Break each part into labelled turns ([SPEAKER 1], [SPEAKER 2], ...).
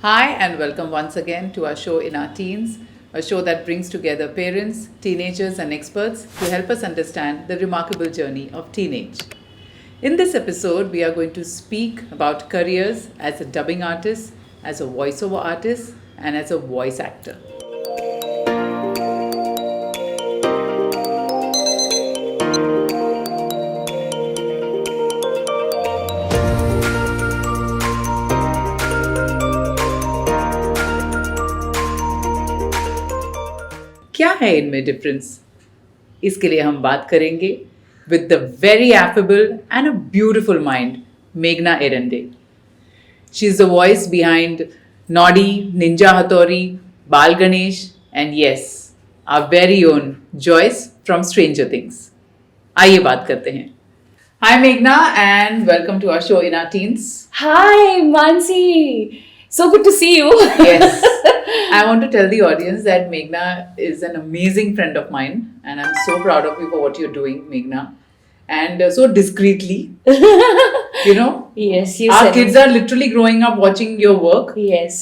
[SPEAKER 1] Hi, and welcome once again to our show In Our Teens, a show that brings together parents, teenagers, and experts to help us understand the remarkable journey of teenage. In this episode, we are going to speak about careers as a dubbing artist, as a voiceover artist, and as a voice actor. क्या है इनमें difference? इसके लिए हम बात करेंगे with the very affable and a beautiful mind मेघना Erande. She is the voice behind Noddy, Ninja Hattori, Bal Ganesh, and yes, our very own Joyce from Stranger Things. आइए बात करते हैं. Hi Meghna and welcome to our show In Our Teens.
[SPEAKER 2] Hi, Mansi. So good to see you.
[SPEAKER 1] Yes. I want to tell the audience that Meghna is an amazing friend of mine and I'm so proud of you for what you're doing, Meghna. And so discreetly, you know,
[SPEAKER 2] Yes, you
[SPEAKER 1] our
[SPEAKER 2] said
[SPEAKER 1] kids
[SPEAKER 2] it.
[SPEAKER 1] are literally growing up watching your work,
[SPEAKER 2] Yes.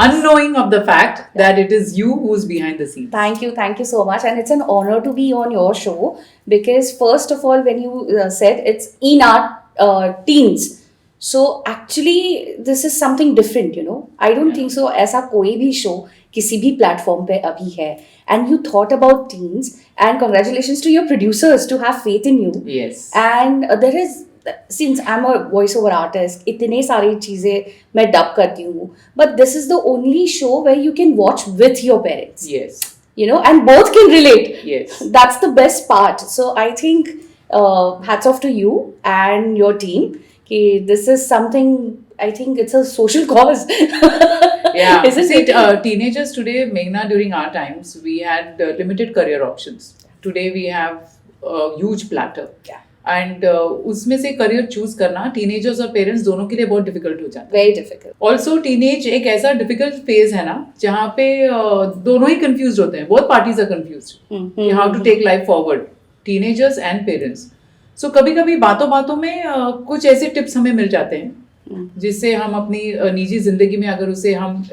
[SPEAKER 1] unknowing of the fact that it is you who's behind the scenes.
[SPEAKER 2] Thank you so much. And it's an honor to be on your show because, first of all, when you said it's in our teens, so actually, this is something different, you know. I don't think so. ऐसा कोई भी show किसी भी platform पे अभी है. And you thought about teens, and congratulations to your producers to have faith in you.
[SPEAKER 1] Yes.
[SPEAKER 2] And there is, since I'm a voiceover artist, इतने सारी चीजें मैं dub करती हूँ. But this is the only show where you can watch with your parents.
[SPEAKER 1] Yes.
[SPEAKER 2] You know, and both can relate.
[SPEAKER 1] Yes.
[SPEAKER 2] That's the best part. So I think hats off to you and your team. Ki this is something, I think it's a social cause.
[SPEAKER 1] Yeah.
[SPEAKER 2] Isn't
[SPEAKER 1] See,
[SPEAKER 2] it?
[SPEAKER 1] teenagers today, Meghna, during our times, we had limited career options. Today we have a huge platter.
[SPEAKER 2] Yeah.
[SPEAKER 1] And उसमें से career choose करना teenagers और parents दोनों के लिए बहुत difficult हो जाता है.
[SPEAKER 2] Very difficult.
[SPEAKER 1] ऑल्सो टीनेज एक ऐसा डिफिकल्ट फेज है ना जहाँ पे दोनों ही कंफ्यूज होते हैं. बोथ पार्टीज आर कंफ्यूज कि how to take life forward, teenagers and parents. So कभी कभी बातों बातों में कुछ ऐसे टिप्स हमें मिल जाते हैं जिससे हम अपनी निजी जिंदगी में अगर उसे हम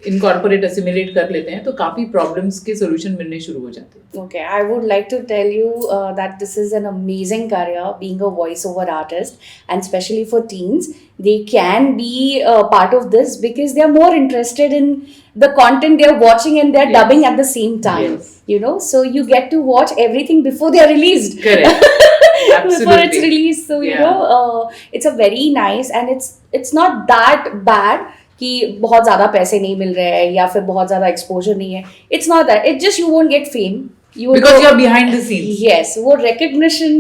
[SPEAKER 1] इनकॉर्पोरेट असिमिलेट कर लेते हैं तो काफी प्रॉब्लम्स के सोल्यूशन मिलने शुरू हो जाते हैं.
[SPEAKER 2] Okay, I would like to tell you that this is an amazing career, being a voiceover artist, and especially for teens, they can be part of this because they are more interested in the content they are watching and they are
[SPEAKER 1] Yes.
[SPEAKER 2] dubbing at the same time.
[SPEAKER 1] Yes.
[SPEAKER 2] You know, so you get to watch everything before they are released.
[SPEAKER 1] Correct.
[SPEAKER 2] Before it's
[SPEAKER 1] Absolutely.
[SPEAKER 2] released, so you
[SPEAKER 1] Yeah.
[SPEAKER 2] know, it's a very nice, and it's not that bad कि बहुत ज़्यादा पैसे नहीं मिल रहे हैं या फिर बहुत ज़्यादा एक्सपोजर नहीं है. It's not that. It just you won't get fame.
[SPEAKER 1] Because you're behind the scenes.
[SPEAKER 2] Yes, वो recognition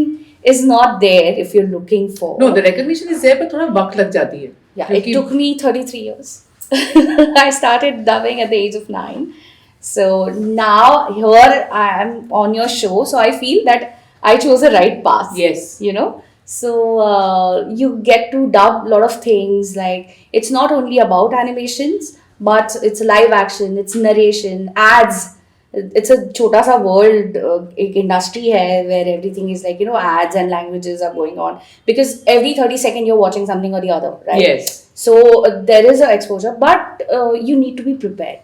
[SPEAKER 2] is not there if you're looking for.
[SPEAKER 1] No, the recognition is there, but थोड़ा वक्त लग जाती है.
[SPEAKER 2] Yeah, it
[SPEAKER 1] क्योंकि-
[SPEAKER 2] took me 33 years. I started dubbing at the age of 9. So now here I am on your show, so I feel that I chose the right path.
[SPEAKER 1] Yes.
[SPEAKER 2] You know, so you get to dub a lot of things. Like, it's not only about animations, but it's live action, it's narration, ads. It's a chota sa world, एक industry है where everything is like, you know, ads and languages are going on because every 30 seconds you're watching something or the other, right?
[SPEAKER 1] Yes.
[SPEAKER 2] So there is a exposure, but you need to be prepared.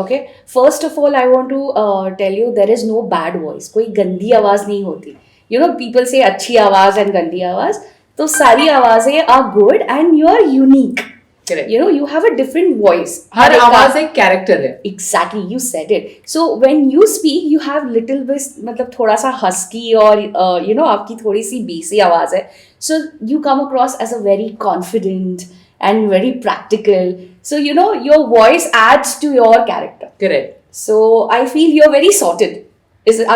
[SPEAKER 2] Okay, first of all, I want to tell you there is no bad voice. कोई गंदी आवाज नहीं होती. You know, people say अच्छी आवाज and गंदी आवाज. तो सारी आवाजें are good and you are unique.
[SPEAKER 1] Correct.
[SPEAKER 2] You know, you have a different voice.
[SPEAKER 1] हर
[SPEAKER 2] एक
[SPEAKER 1] आवाज एक कैरेक्टर है.
[SPEAKER 2] Exactly, you said it. So when you speak, you have little bit, मतलब थोड़ा सा husky और you know, आपकी थोड़ी सी bassy आवाज है. So you come across as a very confident and very practical. So you know, your voice adds to your character.
[SPEAKER 1] Correct.
[SPEAKER 2] So I feel you're very sorted.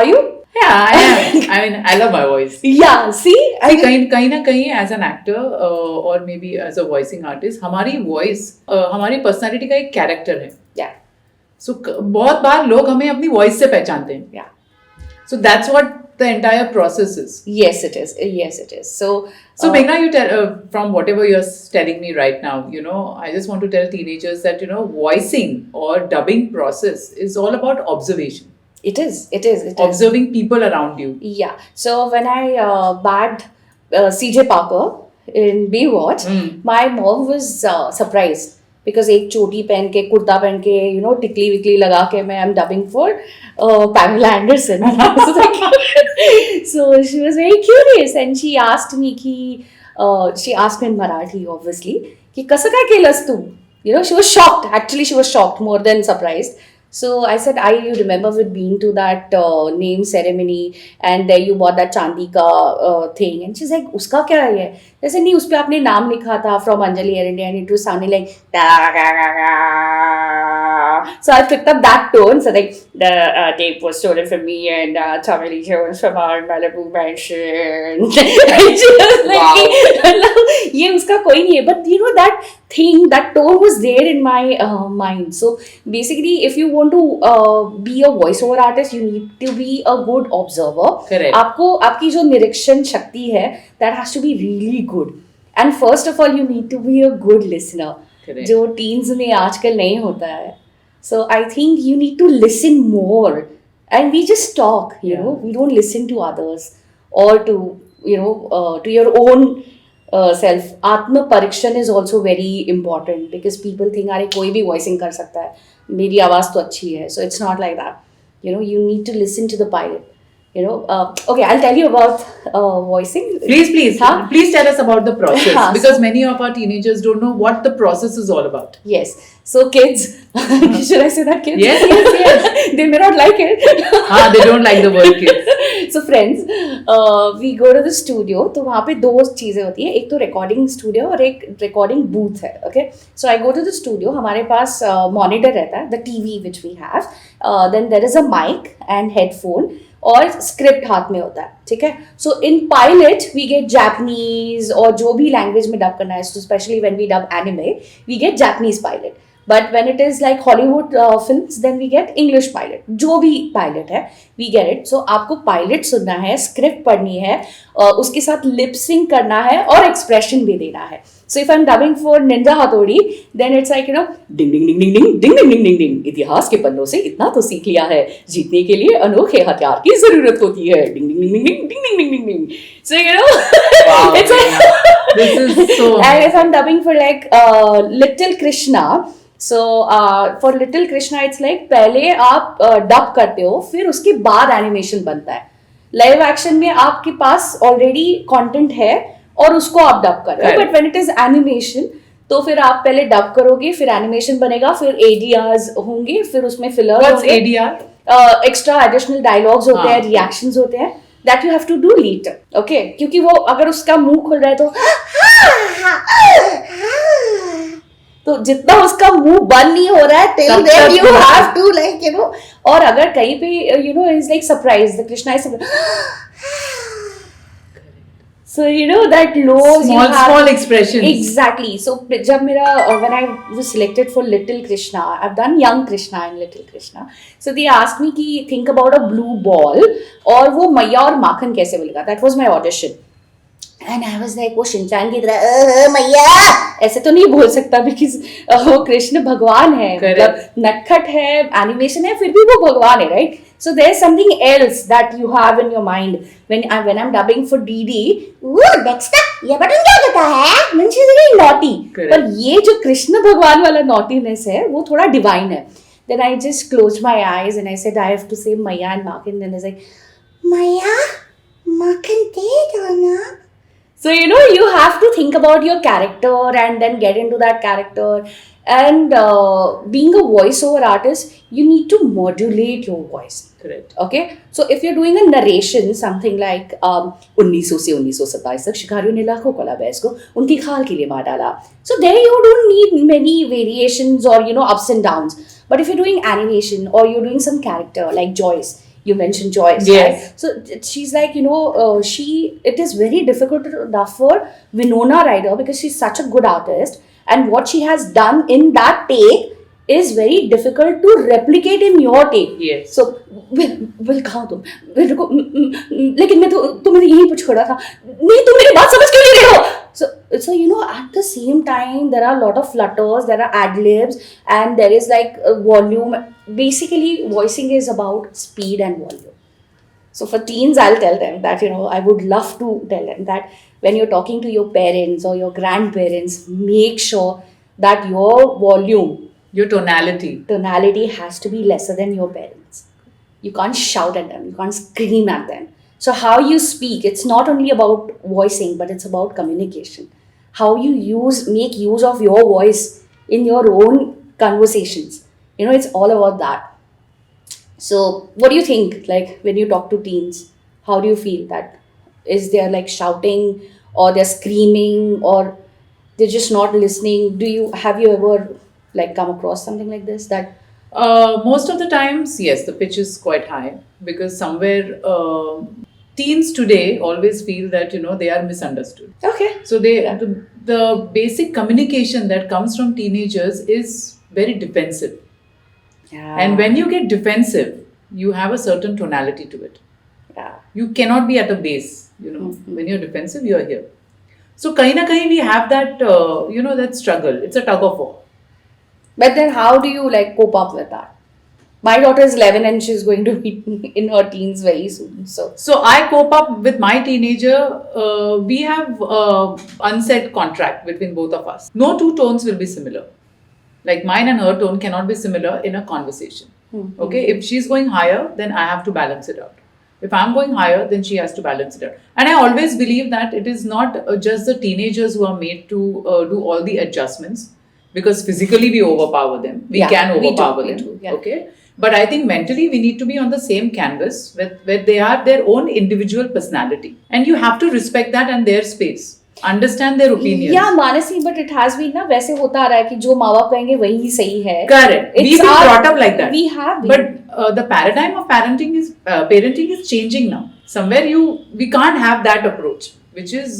[SPEAKER 2] Are you?
[SPEAKER 1] Yeah, I am. I mean, I love my voice.
[SPEAKER 2] Yeah. See, I mean,
[SPEAKER 1] कहीं ना कहीं as an actor और maybe as a voicing artist हमारी voice हमारी personality का एक character है.
[SPEAKER 2] yeah,
[SPEAKER 1] सो बहुत बार लोग हमें अपनी वॉइस से पहचानते हैं.
[SPEAKER 2] yeah.
[SPEAKER 1] So that's what the entire process is.
[SPEAKER 2] Yes, it is. Yes, it is. So.
[SPEAKER 1] So Meghna, you tell from whatever you're telling me right now, you know, I just want to tell teenagers that, you know, voicing or dubbing process is all about observation.
[SPEAKER 2] It is.
[SPEAKER 1] Observing people around you.
[SPEAKER 2] Yeah. So when I bagged CJ Parker in Baywatch, my mom was surprised because एक चोटी पहन के कुर्ता पहन के टिकली विकली लगा के मैं am dubbing for Pamela Anderson. So she was very curious and she asked me she asked me in Marathi obviously कि कसं काय केलंस तू? She was shocked. Actually, she was shocked more than surprised. So I said, you remember with being to that name ceremony and there you bought that Chandi ka thing. And she's like, उसका क्या है? I said, नहीं, उस पे आपने नाम लिखा था from Anjali Air India and it was sounding like so I picked up that tone. So like the tape was stolen from me and Tommy Lee Jones from our Malibu mansion. And she was like, ये उसका कोई नहीं है. But that thing, that tone was there in my mind. So basically, if you want to be a voiceover artist, you need to be a good observer.
[SPEAKER 1] Correct.
[SPEAKER 2] आपको आपकी जो निरीक्षण शक्ति है, that has to be really good. And first of all, you need to be a good listener.
[SPEAKER 1] Correct.
[SPEAKER 2] जो teens में आजकल नहीं होता है. So I think you need to listen more. And we just talk, we don't listen to others or to, to your own self. Atma parikshan is also very important because people think अरे कोई भी voicing कर सकता है, मेरी आवाज़ तो अच्छी है. So it's not like that. You need to listen to the pilot. Okay, I'll tell you about voicing.
[SPEAKER 1] Please tell us about the process
[SPEAKER 2] Haan,
[SPEAKER 1] because many of our teenagers don't know what the process is all about.
[SPEAKER 2] Yes. So kids, should I say that kids?
[SPEAKER 1] Yes.
[SPEAKER 2] They may not like it.
[SPEAKER 1] They don't like the word kids.
[SPEAKER 2] So friends, we go to the studio. तो वहाँ पे दो चीज़ें होती हैं, एक तो recording studio और एक recording booth है. Okay, so I go to the studio. हमारे पास monitor रहता है, the TV which we have. Then there is a mic and headphone. और स्क्रिप्ट हाथ में होता है, ठीक है. So in pilot we get Japanese और जो भी लैंग्वेज में डब करना है, specially when we dub anime we get Japanese pilot. But when it is like Hollywood films then we get English pilot. जो भी पायलट है वी गेट इट. सो आपको पायलट सुनना है, स्क्रिप्ट पढ़नी है, उसके साथ लिप सिंक करना है और एक्सप्रेशन भी देना है. So if I'm dubbing for Ninja Hattori, then it's like ding ding ding ding ding ding ding ding ding ding. इतिहास के पन्नों से इतना तो सीख लिया है, जीतने के लिए अनोखे हथियार की जरूरत होती है. Ding ding ding ding ding ding ding ding ding ding. So
[SPEAKER 1] wow,
[SPEAKER 2] it's like
[SPEAKER 1] this is so.
[SPEAKER 2] And if I'm dubbing for like Little Krishna, so for Little Krishna it's like पहले आप dub करते हो, फिर उसके बाद animation बनता है. Live action में आपके पास ऑलरेडी कंटेंट है और उसको आप डब कर रहे हो. But when it is animation तो फिर आप पहले डब करोगे, फिर एनिमेशन बनेगा, फिर एडीआर्स होंगे, फिर उसमें फिलर होंगे, एक्स्ट्रा एडिशनल डायलॉग्स होते हैं, रिएक्शंस होते हैं, that you have to do later. Okay, क्योंकि वो अगर उसका मुंह खुल रहा है तो जितना उसका मुंह बंद नहीं हो रहा है till then you have to like और अगर कहीं पे is like surprise, the Krishna is so that low
[SPEAKER 1] small expressions.
[SPEAKER 2] Exactly. So जब मेरा when I was selected for Little Krishna, I've done Young Krishna and Little Krishna. So they asked me कि think about a blue ball और वो मैया और माखन कैसे बोलेगा. That was my audition. And I was like वो Shinchan की तरह मैया ऐसे तो नहीं बोल सकता because वो कृष्ण भगवान है, मतलब नटखट है, एनिमेशन है, फिर भी वो भगवान है, right? So there's something else that you have in your mind when I'm dubbing for DD. वो Dexter ये बटन क्या करता है? Means she's very naughty. पर ये जो कृष्ण भगवान वाला naughtiness है वो थोड़ा divine है. Then I just closed my eyes and I said I have to say Maya and Makan. Then I was like Maya, Makan दे दो ना. So you have to think about your character and then get into that character. And being a voiceover artist, you need to modulate your voice.
[SPEAKER 1] Correct.
[SPEAKER 2] Okay. So if you're doing a narration, something like 1900 से 1927 तक शिकारियों ने लाखों Cola भैंस को उनकी खाल के लिए मार डाला. So there you don't need many variations or ups and downs. But if you're doing animation or you're doing some character like Joyce. You mentioned Joyce,
[SPEAKER 1] yes.
[SPEAKER 2] Right? So she's like, it is very difficult enough for Winona Ryder because she's such a good artist. And what she has done in that take is very difficult to replicate in your take.
[SPEAKER 1] Yes.
[SPEAKER 2] So, will कहाँ तुम? लेकिन मैं तो मैंने यही पूछ छोड़ा था. नहीं तुम मेरी बात समझ क्यों नहीं रहे हो? So at the same time there are a lot of flutters, there are ad libs, and there is like volume. Basically, voicing is about speed and volume. So for teens, I'll tell them that I would love to tell them that when you're talking to your parents or your grandparents, make sure that your volume,
[SPEAKER 1] Your tonality
[SPEAKER 2] has to be lesser than your parents. You can't shout at them, you can't scream at them. So, how you speak, it's not only about voicing, but it's about communication. How you make use of your voice in your own conversations. It's all about that. So, what do you think? Like when you talk to teens, how do you feel that? Is there like shouting, or they're screaming, or they're just not listening? Have you ever like come across something like this? That
[SPEAKER 1] most of the times, yes, the pitch is quite high because somewhere teens today always feel that they are misunderstood.
[SPEAKER 2] okay,
[SPEAKER 1] So the basic communication that comes from teenagers is very defensive.
[SPEAKER 2] yeah,
[SPEAKER 1] And when you get defensive, you have a certain tonality to it.
[SPEAKER 2] yeah,
[SPEAKER 1] You cannot be at a base. When you're defensive, you are here. So kahin na kahin we have that that struggle. It's a tug of war.
[SPEAKER 2] but then how do you like cope up with that? My daughter is 11 and she's going to be in her teens very soon.
[SPEAKER 1] So I cope up with my teenager. We have unsaid contract between both of us. No two tones will be similar. Like mine and her tone cannot be similar in a conversation. Okay, if she's going higher, then I have to balance it out. If I'm going higher, then she has to balance it out. And I always believe that it is not just the teenagers who are made to do all the adjustments, because physically we overpower them. We
[SPEAKER 2] Yeah,
[SPEAKER 1] can
[SPEAKER 2] we do,
[SPEAKER 1] overpower
[SPEAKER 2] we
[SPEAKER 1] them.
[SPEAKER 2] do, yeah.
[SPEAKER 1] Okay. But I think mentally we need to be on the same canvas where they are their own individual personality. And you have to respect that and their space. Understand their opinions.
[SPEAKER 2] Yeah, Manasi, but it has been ना वैसे होता आ रहा है कि जो माँ बाप कहेंगे वही सही है.
[SPEAKER 1] Correct.
[SPEAKER 2] It's
[SPEAKER 1] We've been
[SPEAKER 2] our-
[SPEAKER 1] brought up like that.
[SPEAKER 2] We have been.
[SPEAKER 1] But the paradigm of parenting is changing now. Somewhere we can't have that approach, which is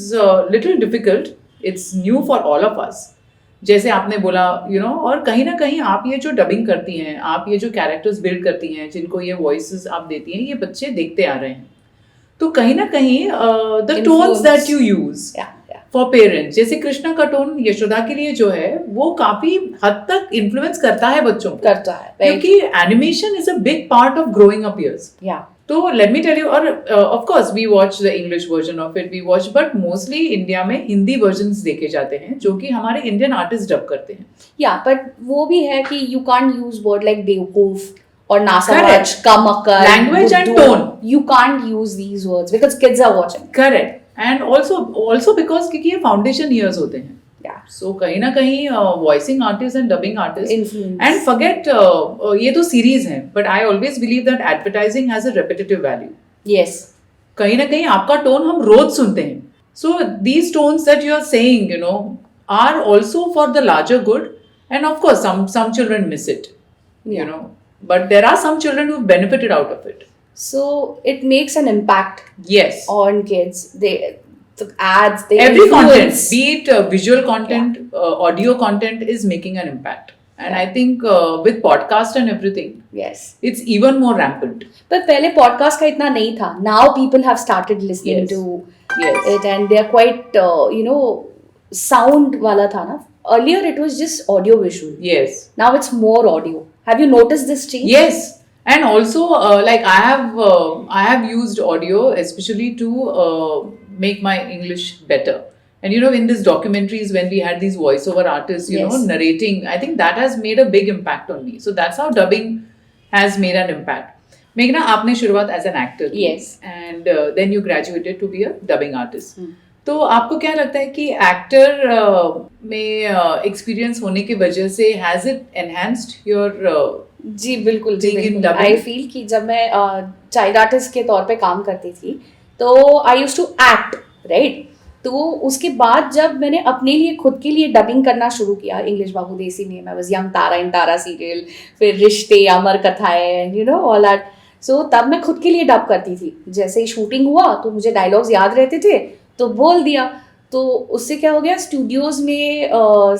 [SPEAKER 1] little difficult. It's new for all of us. जैसे आपने बोला और कहीं ना कहीं आप ये जो डबिंग करती हैं, आप ये जो कैरेक्टर्स बिल्ड करती हैं, जिनको ये वॉइसेस आप देती हैं, ये बच्चे देखते आ रहे हैं. तो कहीं ना कहीं the tones that you use for parents, जैसे कृष्णा का टोन यशोदा के लिए जो है वो काफी हद तक इन्फ्लुएंस करता है बच्चों को.
[SPEAKER 2] करता है,
[SPEAKER 1] क्योंकि animation is a big part of growing up years. तो लेट मी टेल यू, और of course we watch the English version of it, we watch, but mostly India में हिंदी वर्जन्स देखे जाते हैं जो कि हमारे इंडियन आर्टिस्ट डब करते हैं.
[SPEAKER 2] बट वो भी है कि you can't use word like बेवकूफ or nasamaj, kamakar,
[SPEAKER 1] language and
[SPEAKER 2] buddu.
[SPEAKER 1] tone.
[SPEAKER 2] You can't use these words because kids are watching.
[SPEAKER 1] Correct. And also because क्योंकि ये फाउंडेशन ईयर्स होते हैं. So कहीं ना कहीं voicing artist and dubbing artist and forget ये तो सीरीज है, but I always believe that advertising has a repetitive value.
[SPEAKER 2] Yes.
[SPEAKER 1] कहीं ना कहीं आपका टोन हम रोज सुनते हैं. So these tones that you are saying are also for the larger good, and of course some children miss it. But there are some children who've benefited out of it.
[SPEAKER 2] So it makes an impact.
[SPEAKER 1] Yes.
[SPEAKER 2] On kids. The ads, they
[SPEAKER 1] every
[SPEAKER 2] influence.
[SPEAKER 1] content, be it visual content, audio content, is making an impact. And I think with podcast and everything,
[SPEAKER 2] yes,
[SPEAKER 1] it's even more rampant.
[SPEAKER 2] But पहले podcast का इतना नहीं था. Now people have started listening
[SPEAKER 1] Yes.
[SPEAKER 2] to it, and they are quite sound वाला था ना. Earlier it was just audio visual.
[SPEAKER 1] Yes.
[SPEAKER 2] Now it's more audio. Have you noticed this change?
[SPEAKER 1] Yes. And also like I have used audio especially to make my English better. And in these documentaries when we had these voiceover artists
[SPEAKER 2] Yes.
[SPEAKER 1] narrating, I think that has made a big impact on me. So that's how dubbing has made an impact. Meghna, आपने शुरुआत as an actor की.
[SPEAKER 2] Yes.
[SPEAKER 1] And then you graduated to be a dubbing artist. तो आपको क्या लगता है कि actor में एक्सपीरियंस होने की वजह से हैज इट एनहांस्ड योर?
[SPEAKER 2] जी बिल्कुल, जी बिल्कुल. आई फील कि जब मैं चाइल्ड आर्टिस्ट के तौर पे काम करती थी तो I used to act, right. तो उसके बाद जब मैंने अपने लिए खुद के लिए डबिंग करना शुरू किया इंग्लिश बाबू देसी में, मैं was young Tara in Tara serial, फिर रिश्ते, अमर कथाएं, एंड ऑल दैट. सो तब मैं खुद के लिए डब करती थी. जैसे ही शूटिंग हुआ तो मुझे डायलॉग्स याद रहते थे तो बोल दिया. तो उससे क्या हो गया, स्टूडियोज में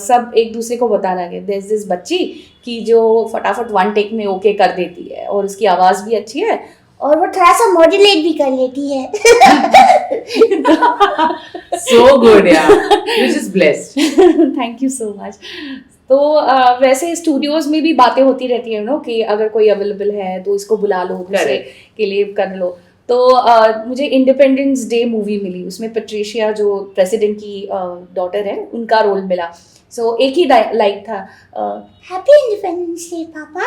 [SPEAKER 2] सब एक दूसरे को बताना गया देयर इज दिस बच्ची की जो फटाफट वन टेक में ओके कर देती है और उसकी आवाज़ भी अच्छी है और वो थोड़ा सा मॉड्यूलेट भी कर लेती है.
[SPEAKER 1] So good, yeah. You're just blessed.
[SPEAKER 2] Thank you so much. तो वैसे स्टूडियोज में भी बातें होती रहती है कि अगर कोई अवेलेबल है तो इसको बुला लो, दूसरे के लिए कर लो. तो मुझे इंडिपेंडेंस डे मूवी मिली, उसमें पेट्रिशिया जो प्रेसिडेंट की डॉटर है उनका रोल मिला. सो एक ही लाइक था, हैप्पी इंडिपेंडेंस डे पापा,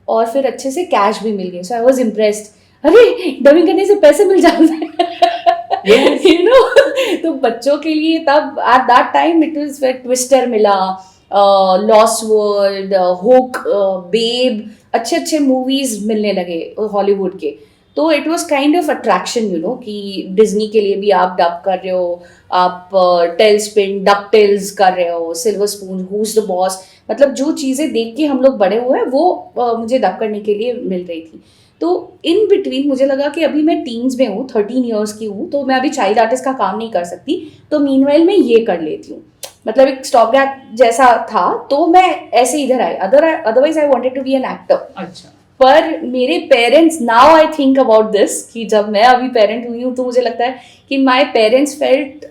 [SPEAKER 2] और फिर अच्छे से कैश भी मिल गए. सो आई वाज इम्प्रेस्ड. अरे डबिंग करने से पैसे मिल जाते हैं.
[SPEAKER 1] Yes.
[SPEAKER 2] You know, तो बच्चों के लिए तब at that time it was where twister मिला, लॉस्ट वर्ल्ड, हुक, बेब, अच्छे अच्छे मूवीज मिलने लगे हॉलीवुड के. तो it was kind of attraction you know कि डिज्नी के लिए भी आप डब कर रहे हो, आप टेलस्पिन, डक टेल्स कर रहे हो, silver spoon, who's the boss, मतलब जो चीज़ें देख के हम लोग बड़े हुए हैं वो मुझे डब करने के लिए मिल रही थी. तो इन बिटवीन मुझे लगा कि अभी मैं टीन्स में हूँ, 13 ईयर्स की हूँ, तो मैं अभी चाइल्ड आर्टिस्ट का काम नहीं कर सकती, तो मीनवाइल मैं ये कर लेती हूँ. मतलब एक स्टॉप गैप जैसा था, तो मैं ऐसे इधर आई. Otherwise I wanted to be an actor.
[SPEAKER 1] अच्छा.
[SPEAKER 2] पर मेरे parents, now I think about this, कि जब मैं अभी पेरेंट हुई हूँ तो मुझे लगता है कि my parents felt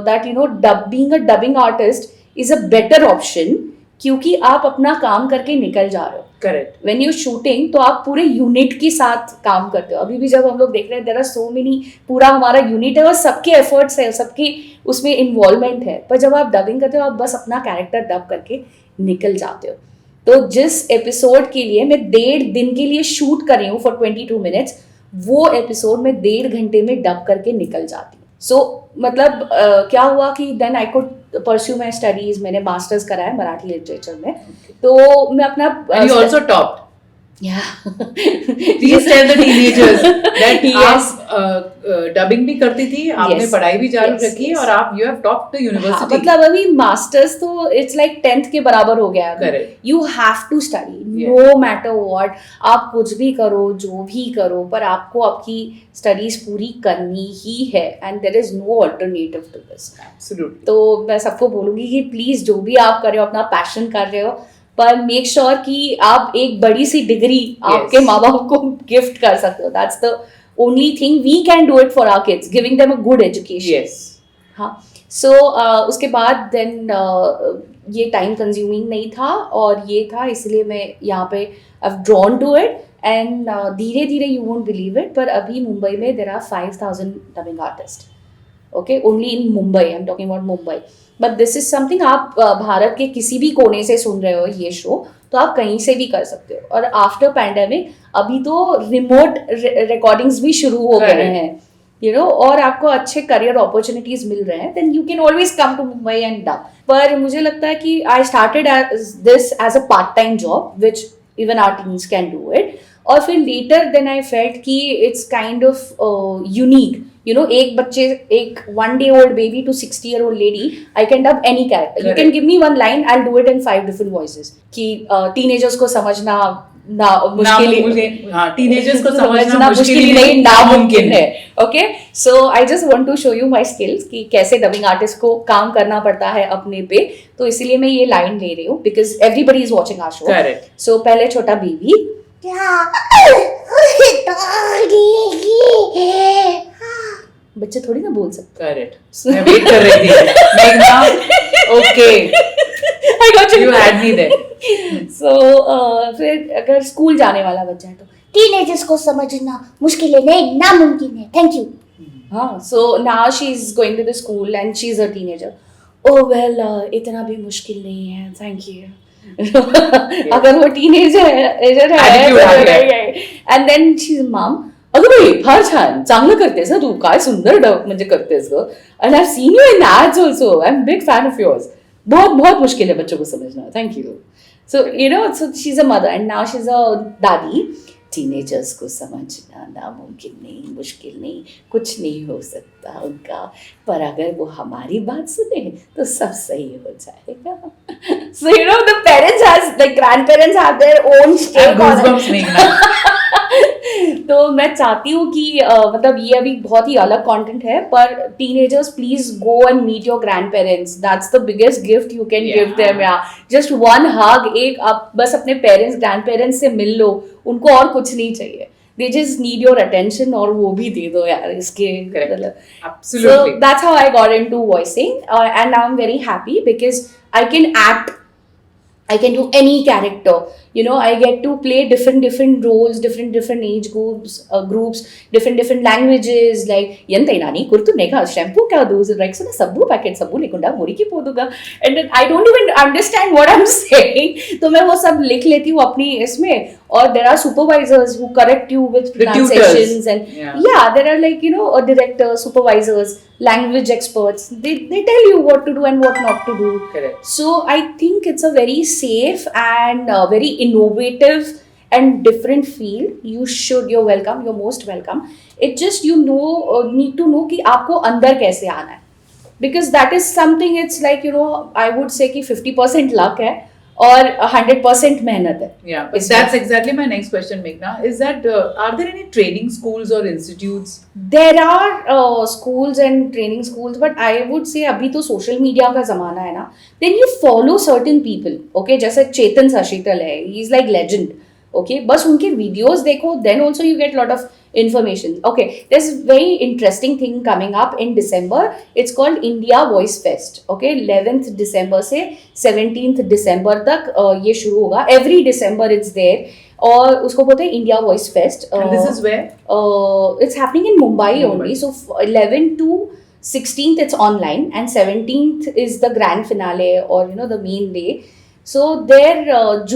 [SPEAKER 2] that you know being a dubbing artist is a better option, क्योंकि आप अपना काम करके निकल जा रहे हो.
[SPEAKER 1] करेक्ट.
[SPEAKER 2] व्हेन यू शूटिंग तो आप पूरे यूनिट के साथ काम करते हो. अभी भी जब हम लोग देख रहे हैं, देयर आर सो मेनी, पूरा हमारा यूनिट है और सबके एफर्ट्स है, सबके उसमें इन्वॉल्वमेंट है. पर जब आप डबिंग करते हो, आप बस अपना कैरेक्टर डब करके निकल जाते हो. तो जिस एपिसोड के लिए मैं 1.5 दिन के लिए शूट कर रही हूँ फॉर 22 मिनट्स, वो एपिसोड में 1.5 घंटे में डब करके निकल जाती हूँ. सो मतलब क्या हुआ कि then I could pursue my studies. मैंने मास्टर्स करा है मराठी लिटरेचर में. तो मैं अपना
[SPEAKER 1] And you also topped.
[SPEAKER 2] Yeah.
[SPEAKER 1] Please tell the teenagers that
[SPEAKER 2] Yes.
[SPEAKER 1] आप डबिंग भी करती थी, आपने
[SPEAKER 2] Yes.
[SPEAKER 1] पढ़ाई भी चालू
[SPEAKER 2] Yes,
[SPEAKER 1] रखी
[SPEAKER 2] yes.
[SPEAKER 1] और आप यू हैव टॉप्ड द
[SPEAKER 2] हाँ,
[SPEAKER 1] यूनिवर्सिटी.
[SPEAKER 2] मतलब अभी मास्टर्स तो इट्स लाइक 10th के बराबर हो गया.
[SPEAKER 1] Correct.
[SPEAKER 2] You have to study
[SPEAKER 1] Yeah.
[SPEAKER 2] No matter what. आप कुछ भी करो, जो भी करो, पर आपको आपकी स्टडीज पूरी करनी ही है, and there is no alternative to this.
[SPEAKER 1] Absolutely.
[SPEAKER 2] तो मैं सबको बोलूंगी कि प्लीज जो भी आप कर रहे हो, अपना पैशन कर रहे हो, पर मेक श्योर कि आप एक बड़ी सी डिग्री आपके माँ बाप को गिफ्ट कर सकते हो. That's the only thing we can do it for our kids, giving them a good education.
[SPEAKER 1] Yes.
[SPEAKER 2] हाँ. सो उसके बाद देन ये टाइम कंज्यूमिंग नहीं था, और ये था इसलिए मैं यहाँ पे I have drawn to it. And धीरे धीरे, यू वोंट बिलीव इट, पर अभी मुंबई में there are 5,000 dubbing artist. Okay, only in Mumbai, I am talking about Mumbai. But this is something, आप भारत के किसी भी कोने से सुन रहे हो ये शो, तो आप कहीं से भी कर सकते हो. और आफ्टर पैंडेमिक अभी तो रिमोट रिकॉर्डिंग्स भी शुरू हो गए हैं, यू नो, और आपको अच्छे करियर अपॉर्चुनिटीज मिल रहे हैं. Then you can always come to Mumbai and dub. पर मुझे लगता है कि I started this as a part time job which even our teens can do it. और फिर लेटर देन आई फेल्ट कि it's kind of unique, you know, एक बच्चे, एक 1 day old baby to 60-year-old lady, I can dub any character. You can give me one line, I'll do it in 5 different voices. कि teenagers को समझना ना मुश्किल,
[SPEAKER 1] हाँ, teenagers को समझना
[SPEAKER 2] मुश्किल ही नहीं, नामुमकिन है. Okay, so I just want to show you my skills कि कैसे डबिंग आर्टिस्ट को काम करना पड़ता है अपने पे. तो इसीलिए मैं ये लाइन ले रही हूँ, because everybody is watching our show.
[SPEAKER 1] Correct.
[SPEAKER 2] So पहले छोटा बेबी, बच्चे थोड़ी ना बोल सकते.
[SPEAKER 1] करेक्ट. मैं वेट कर रही थी. मेघना, okay,
[SPEAKER 2] I got you.
[SPEAKER 1] You had me there.
[SPEAKER 2] So फिर अगर स्कूल जाने वाला बच्चा है तो टीनेजर्स को समझना मुश्किल है नहीं, नामुमकिन है. Thank you. हाँ, so now she is going to the school and she is a teenager. Oh well, इतना भी मुश्किल नहीं है, थैंक यू. अगर वो टीनेजर है and then she is mom, अगं बाई फार छान, चांगलं करतेस ना तू, काय सुंदर डब म्हणजे करतेस ग, and I have seen you in ads also, I am big fan of yours. बहुत बहुत मुश्किल है बच्चों को समझना, thank you. So you know, so she is a mother and now she is a dadi. Teenagers को समझना नामुमकिन नहीं, मुश्किल नहीं, कुछ नहीं हो सकता उनका, पर अगर वो हमारी बात सुने तो सब सही हो जाएगा. So you know, the parents has, like grandparents have their own take on it. तो मैं चाहती हूँ कि मतलब ये अभी बहुत ही अलग कंटेंट है, पर teenagers please go and meet your grandparents. That's the biggest gift you can give them. या जस्ट वन हग, एक आप बस अपने पेरेंट्स, ग्रैंड पेरेंट्स से मिल लो, उनको और कुछ नहीं चाहिए. They just need your attention, और वो भी दे दो यार इसके.
[SPEAKER 1] Absolutely.
[SPEAKER 2] So that's how I got into voicing, and now I'm very happy because I can act I can do any character. You know, I get to play different roles, different age groups, different languages. Like ಎಂತ ನಾನು ಕುರ್ತು ನೆಗ shampoo ಕಾದು ರೆಕ್ಸನ ಸಬ್ಬು packet Sabbu लेकुंडा मुड़ी की पोदूंगा. And then I don't even understand what I'm saying. तो मैं वो सब लिख लेती हूँ अपनी इसमें. Or there are supervisors who correct you with pronunciations and yeah, there are like, you know, directors, supervisors, language experts. They tell you what to do and what not to do.
[SPEAKER 1] Correct.
[SPEAKER 2] So I think it's a very safe and very innovative and different field. You're welcome. You're most welcome. It just need to know कि आपको अंदर कैसे आना है. Because that is something, it's like, you know, I would say कि 50% luck है और 100% मेहनत है.
[SPEAKER 1] Yeah, but that's exactly my next question, Meghna. Is that are there any training schools or institutes?
[SPEAKER 2] There are schools and training schools, but I would say अभी तो social media का ज़माना है ना. Then you follow certain people, okay? जैसे चेतन सशीतल है, he's like legend, okay? बस उनके videos देखो, then also you get lot of information. Okay, there's a very interesting thing coming up in December. It's called India Voice Fest. Okay, 11th December से 17th December तक ये शुरू होगा. Every December it's there. और उसको बोलते हैं India Voice Fest.
[SPEAKER 1] And this is where?
[SPEAKER 2] It's happening in Mumbai only. So 11 to 16th it's online and 17th is the grand finale or you know the main day. So there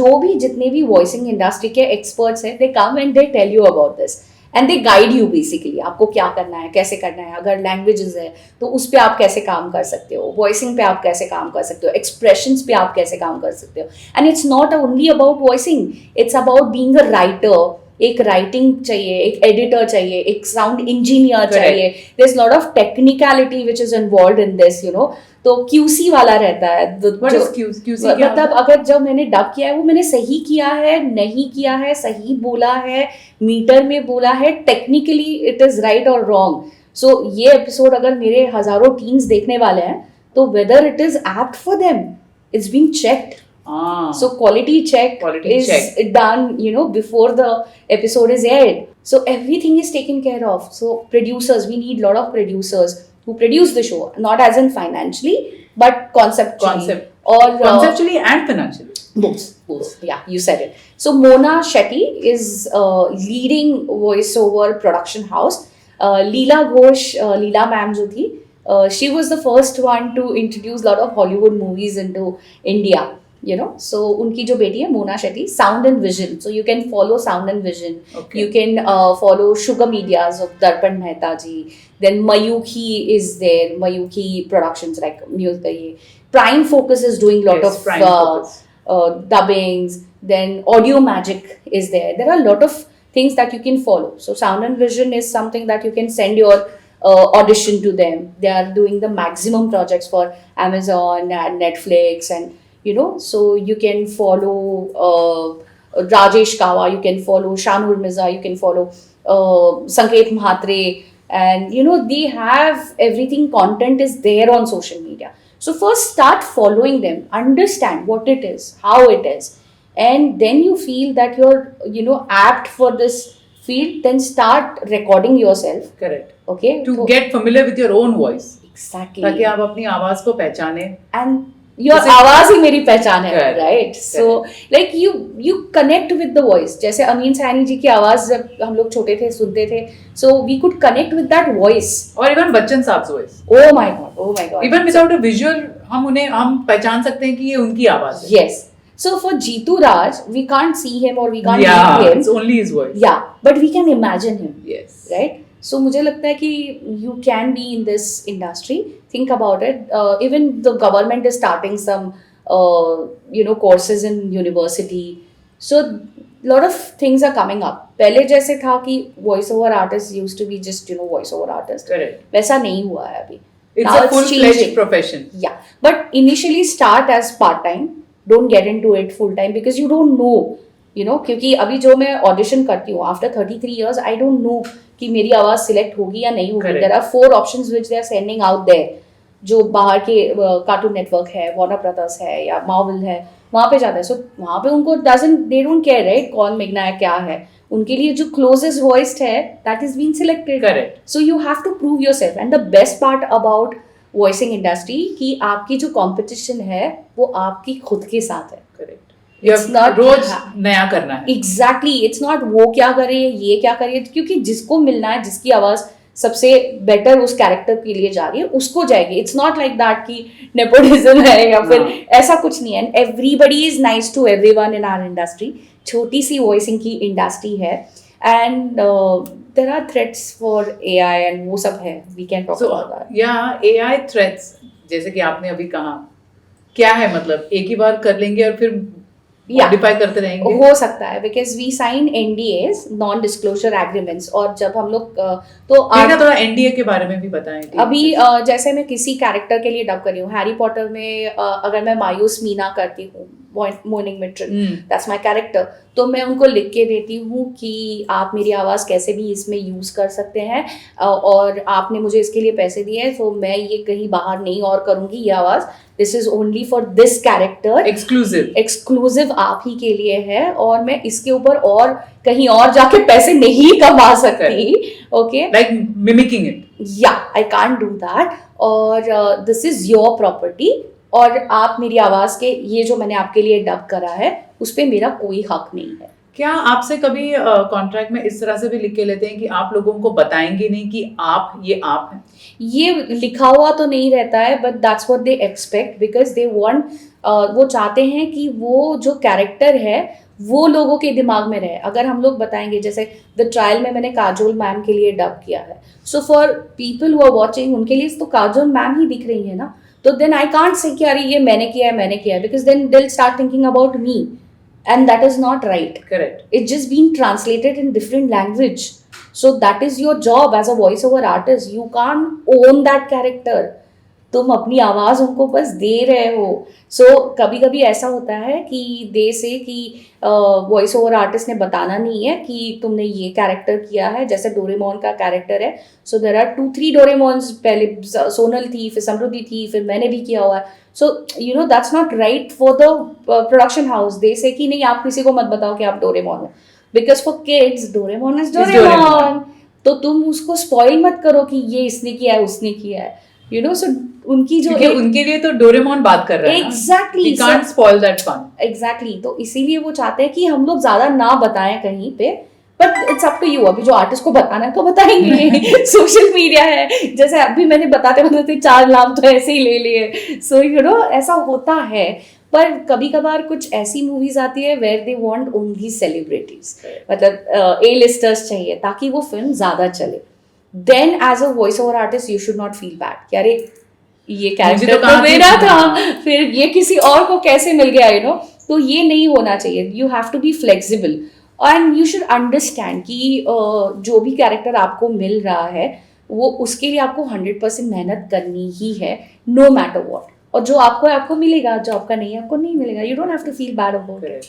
[SPEAKER 2] जो भी जितने भी voicing industry के experts हैं, they come and they tell you about this. And they guide you basically, आपको क्या करना है, कैसे करना है. अगर लैंग्वेजेस है तो उस पर आप कैसे काम कर सकते हो, वॉइसिंग पे आप कैसे काम कर सकते हो, एक्सप्रेशंस पे आप कैसे काम कर सकते हो. And it's not only about voicing, it's about being a writer. एक राइटिंग चाहिए, एक एडिटर चाहिए, एक साउंड इंजीनियर चाहिए. There is lot of technicality which is involved in this, you know. तो QC वाला रहता है.
[SPEAKER 1] QC
[SPEAKER 2] मतलब अगर जब मैंने डब किया है वो मैंने सही किया है, नहीं किया है, सही बोला है, मीटर में बोला है, टेक्निकली इट इज राइट और रॉन्ग. सो ये एपिसोड अगर मेरे हजारों टीम्स देखने वाले हैं तो whether it is apt for them, it's being checked. So quality check is done, you know, before the episode is aired. So everything is taken care of. So producers, we need lot of producers who produce the show, not as in financially, but conceptually. Or
[SPEAKER 1] conceptually and financially.
[SPEAKER 2] Both. Yeah, you said it. So Mona Shetty is leading voiceover production house. Leela Ghosh, Leela ma'am jo thi, she was the first one to introduce lot of Hollywood movies into India. You know, so उनकी जो बेटी है Mona Shetty, Sound and Vision. So you can follow Sound and Vision.
[SPEAKER 1] Okay.
[SPEAKER 2] You can follow Sugar Medias of Darpan Mehta ji. Then Mayukhi is there. Mayukhi Productions, like music. Prime Focus is doing lot of dubbings. Then Audio Magic is there. There are a lot of things that you can follow. So Sound and Vision is something that you can send your audition to them. They are doing the maximum projects for Amazon and Netflix, and you know, so you can follow Rajesh Kawa, you can follow Shanur Mirza, you can follow Sanket Mhatre, and you know, they have everything. Content is there on social media. So first start following them, understand what it is, how it is, and then you feel that you're, you know, apt for this field, then start recording yourself.
[SPEAKER 1] Correct.
[SPEAKER 2] Okay,
[SPEAKER 1] to get familiar with your own voice.
[SPEAKER 2] Exactly.
[SPEAKER 1] ताकि आप अपनी आवाज को पहचाने.
[SPEAKER 2] And your आवाज ही मेरी पहचान है, right? So like you connect with the voice. जैसे अमीन सैनी जी की आवाज जब हम लोग छोटे थे सुनते थे, so we could connect with that voice.
[SPEAKER 1] और even Bachchan साहब's voice.
[SPEAKER 2] Oh my god.
[SPEAKER 1] Even without a visual, हम पहचान सकते हैं कि ये उनकी आवाज है.
[SPEAKER 2] Yes. So for Jeetu Raj, we can't see him or we can't
[SPEAKER 1] hear
[SPEAKER 2] him.
[SPEAKER 1] It's only his voice.
[SPEAKER 2] Yeah, but we can imagine him.
[SPEAKER 1] Yes.
[SPEAKER 2] Right? So मुझे लगता है कि you can be in this industry. Think about it. Even the government is starting some, you know, courses in university. So lot of things are coming up. पहले जैसे था कि voice over artist used to be just, you know, voice over artist.
[SPEAKER 1] Correct.
[SPEAKER 2] वैसा नहीं हुआ है अभी.
[SPEAKER 1] It's
[SPEAKER 2] Now
[SPEAKER 1] a full-fledged profession.
[SPEAKER 2] Yeah, but initially start as part-time. Don't get into it full-time because you don't know. You know, क्योंकि अभी जो मैं audition करती हूँ after 33 years, I don't know कि मेरी आवाज सिलेक्ट होगी या नहीं होगी. There are 4 options which they are sending out there. जो बाहर के कार्टून नेटवर्क है, वार्नर ब्रदर्स है या मार्वल है, वहाँ पे जाता है. सो वहाँ पे उनको दे डोंट केयर, राइट, कौन मेघना है क्या है. उनके लिए जो क्लोजेस्ट वॉइस्ड है that is being selected.
[SPEAKER 1] Correct.
[SPEAKER 2] So you have to prove yourself. And the best part about voicing industry कि आपकी जो कंपटीशन है वो आपकी खुद के साथ है.
[SPEAKER 1] करेक्ट,
[SPEAKER 2] It's not-
[SPEAKER 1] रोज नया करना है.
[SPEAKER 2] एग्जैक्टली इट्स नॉट वो क्या करे ये क्या करे, क्योंकि जिसको मिलना है, जिसकी आवाज सबसे बेटर उस कैरेक्टर के लिए जा रही है उसको जाएगी. इट्स नॉट लाइक दैट कि नेपोटिज्म है या फिर ऐसा कुछ नहीं है. Everybody is nice to everyone in our industry. छोटी सी वॉइसिंग की इंडस्ट्री है and there are threats for AI and वो सब है. We can talk about that.
[SPEAKER 1] Yeah AI threats जैसे कि आपने अभी कहा, क्या है मतलब एक ही बार कर लेंगे और फिर मॉडिफाई करते रहेंगे?
[SPEAKER 2] हो सकता है because we sign NDAs, non disclosure agreements. और जब हम लोग तो
[SPEAKER 1] थोड़ा एनडीए के बारे में भी बताएं.
[SPEAKER 2] अभी जैसे मैं किसी कैरेक्टर के लिए डब कर रही हूँ, हैरी पॉटर में अगर मैं मायूस मीना करती हूँ, morning mitral, that's my character, तो मैं उनको लिख के देती हूँ कि आप मेरी आवाज़ कैसे भी इसमें यूज़ कर सकते हैं और आपने मुझे इसके लिए पैसे दिए हैं, तो मैं ये कहीं बाहर नहीं और करूँगी ये आवाज़. This is only for this character, exclusive आप ही के लिए है और मैं इसके ऊपर और कहीं और जाके पैसे नहीं कमा सकती. Okay,
[SPEAKER 1] like mimicking it.
[SPEAKER 2] या आई कांट डू दैट. और दिस इज योर प्रॉपर्टी और आप मेरी आवाज के ये जो मैंने आपके लिए डब करा है उस पर मेरा कोई हक नहीं है.
[SPEAKER 1] क्या आपसे कभी कॉन्ट्रैक्ट में इस तरह से भी लिख के लेते हैं कि आप लोगों को बताएंगे नहीं कि आप हैं?
[SPEAKER 2] ये लिखा हुआ तो नहीं रहता है, but that's what they expect because they want, वो चाहते हैं कि वो जो कैरेक्टर है वो लोगों के दिमाग में रहे. अगर हम लोग बताएंगे, जैसे द ट्रायल में मैंने काजोल मैम के लिए डब किया है, so for people who are watching उनके लिए तो काजोल मैम ही दिख रही है ना, तो देन आई कांट से कि अरे ये मैंने किया है because then they will start thinking about me and that is not right.
[SPEAKER 1] Correct.
[SPEAKER 2] It's just being translated in different language, so that is your job as a voiceover artist. You can't own that character. तुम अपनी आवाज़ उनको बस दे रहे हो. सो कभी कभी ऐसा होता है कि दे से कि वॉइस ओवर आर्टिस्ट ने बताना नहीं है कि तुमने ये कैरेक्टर किया है. जैसे डोरेमोन का कैरेक्टर है, सो देर आर 2-3 डोरेमोन्स. पहले सोनल थी, फिर समृद्धि थी, फिर मैंने भी किया हुआ है. So you know that's not right for the production house. They say कि नहीं आप किसी को मत बताओ कि आप डोरेमोन हो, because for kids Doraemon is Doraemon. तो तुम उसको स्पॉइल मत करो कि ये इसने किया है उसने किया है, यू नो. सो उनकी जो
[SPEAKER 1] उनके लिए तो डोरेमोन बात कर रहा है.
[SPEAKER 2] Exactly,
[SPEAKER 1] you can't spoil that fun.
[SPEAKER 2] Exactly. तो इसीलिए वो चाहते हैं कि हम लोग ज्यादा ना बताएं कहीं पे, but it's up to you. अभी जो आर्टिस्ट को बताना है तो बताएंगे. सोशल मीडिया है, जैसे अभी मैंने बताते बताते 4 नाम तो ऐसे ही ले लिए. सो यू नो ऐसा होता है. पर कभी कभार कुछ ऐसी मूवीज आती है where they want only celebrities, मतलब ए लिस्टर्स चाहिए ताकि वो फिल्म ज्यादा चले. Then as a voice over artist you should not feel bad कि अरे ये कैरेक्टर तो मेरा था, फिर ये किसी और को कैसे मिल गया, यू नो. तो ये नहीं होना चाहिए. You have to be flexible and you should understand कि जो भी कैरेक्टर आपको मिल रहा है वो उसके लिए आपको 100% मेहनत करनी ही है, नो मैटर व्हाट. और जो आपको मिलेगा, जो आपका नहीं है आपको नहीं मिलेगा. You don't have to feel bad about it.